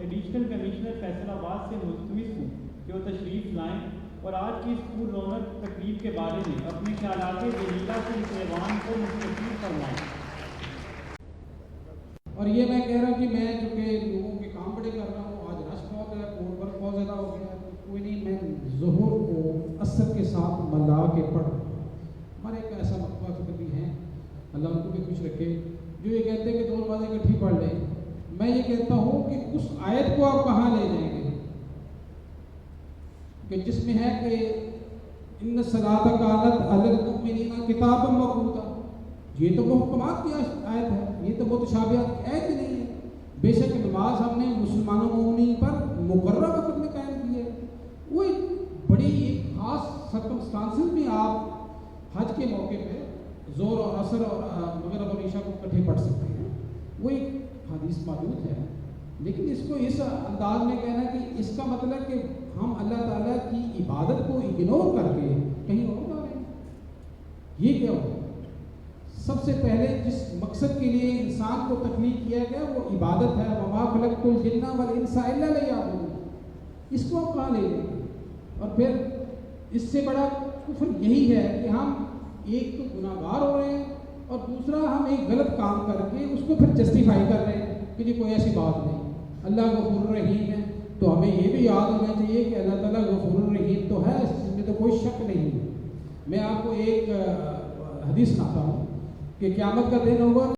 Additional commissioner Faisal آباد سے ملتمس ہوں کہ وہ تشریف لائیں اور آج کی اس پور رونق تقریب کے بارے میں اپنے خیالات جلیلہ سے اس ایوان کو منتقل فرمائیں۔ اور یہ میں کہہ رہا ہوں کہ میں چونکہ لوگوں کے کام بڑے کر رہا ہوں، آج رش بہت ہے، پور ورک بہت زیادہ ہو گیا ہے، کوئی نہیں، میں ظہر کو عصر کے ساتھ ملا کے پڑھ رہا ہوں۔ ہمارے ایک ایسا مقبہ کبھی ہیں، اللہ ان کو بھی خوش رکھے، جو یہ کہتے ہیں کہ 2 نمازیں اکٹھی پڑھ لیں۔ میں یہ کہتا ہوں کہ اس آیت کو آپ کہاں لے جائیں گے کہ جس میں ہے کہ ان الصلاۃ کانت علی المؤمنین کتابا موقوتا، یہ تو محکمات کی آیت ہے، یہ تو متشابہات کی آیت ہی نہیں ہے۔ بے شک نماز ہم نے مسلمانوں مومنین پر مقررہ وقت میں قائم کی ہے۔ وہ ایک بڑی ایک خاص سرکمسٹانسز میں آپ حج کے موقع پہ زور اور عصر اور مغرب اور عشاء کو اکٹھے پڑھ سکتے ہیں، وہ ایک حدیث موجود ہے، لیکن اس کو اس انداز میں کہنا کہ اس کا مطلب کہ ہم اللہ تعالیٰ کی عبادت کو اگنور کر کے کہیں اور جا رہے ہیں، یہ کیا ہو؟ سب سے پہلے جس مقصد کے لیے انسان کو تخلیق کیا گیا وہ عبادت ہے، وما خلقت الجن والانس الا لیعبدون، اس کو ہم کہاں لے لیں گے؟ اور پھر اس سے بڑا کفر یہی ہے کہ ہم ایک تو گناہ گار ہو رہے ہیں اور دوسرا ہم ایک غلط کام کر کے اس کو پھر جسٹیفائی کر رہے ہیں کہ جی کوئی ایسی بات نہیں، اللہ غفور الرحیم ہے۔ تو ہمیں یہ بھی یاد ہونا چاہیے کہ اللہ تعالیٰ غفور الرحیم تو ہے، اس میں تو کوئی شک نہیں ہے۔ میں آپ کو ایک حدیث سناتا ہوں کہ قیامت کا دن ہوگا